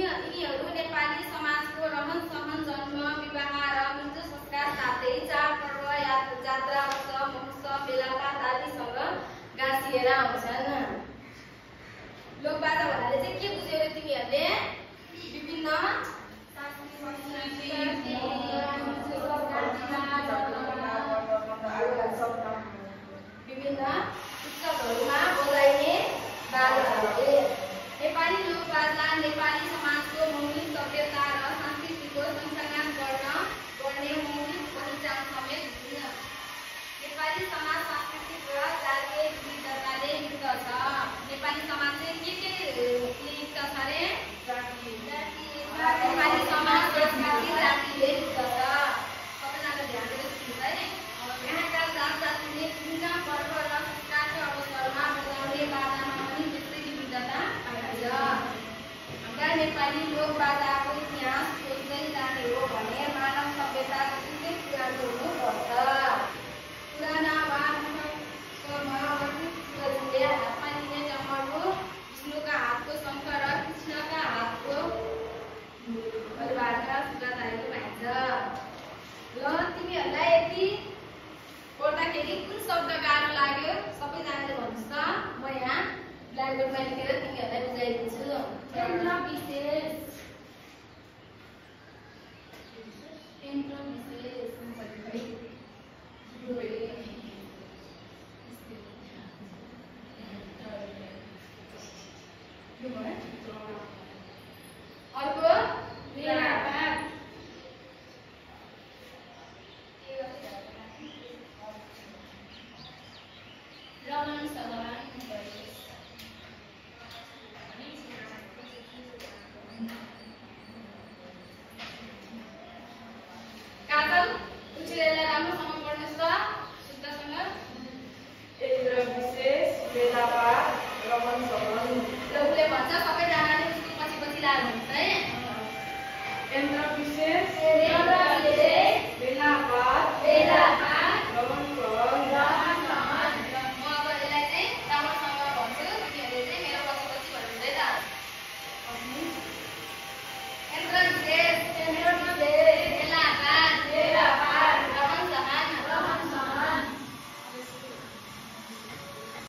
यिनीहरू नेपाली समाजको रहन सहन जन्म विवाह र मृत्यु संस्कार साथै चाडपर्व जात्रा उत्सव महोत्सव मेलापात आदिसँग गाँसिएर आउँछन्। लोकबाजा भन्नाले चाहिँ के बुझ्यौ रे तिमीहरूले? विभिन्न उत्सवहरूमा बोलाइने बाजाहरूले नेपाली लोकबाजा नेपाली समाजको मौलिक सभ्यता र संस्कृतिको संरक्षण गर्ने मौलिक पहिचान समेत हुन्। नेपाली समाज सांस्कृतिक र जातीय विविधताले युक्त छ। नेपाली समाज चाहिँ के युक्त छ रे? नेपाली समाज संस्कृति जातिले युक्त छ। सबैजना ध्यान दिएर सुन्नुस् है। यहाँका जात जातिले विभिन्न पर्व र संस्कारको अवसरमा बजाउने बाजामा पनि त्यस्तै विविधता पाइन्छ। हाम्रा नेपाली लोकबाजाको इतिहास खोज्दै जाने हो भने मानव सभ्यता निकै पुरानो हुनुपर्छ। पुराना वा गजुले हातमा लिने डमरू, विष्णुका हातको शङ्ख र कृष्णका हातको परिवारका सुगाताहरू पाइन्छ। ल तिमीहरूलाई यति पढ्दाखेरि कुन शब्द गाह्रो लाग्यो सबैजनाले भन्नुहोस् त। म यहाँ ब्ल्याकबोर्डमा लेखेर तिमीहरूलाई बुझाइदिन्छु। केन्द्र विशेष अर्को मेलापात रमण सभा काजल उचिरेलाई राम्रोसँग पढ्नुहोस् त शुद्धसँग। केन्द्र विशेष मेलापात रमण सभा। ल उसले भन्छ सबैजनाले उसको पछि पछि लाग्नुहुन्छ है। केन्द्र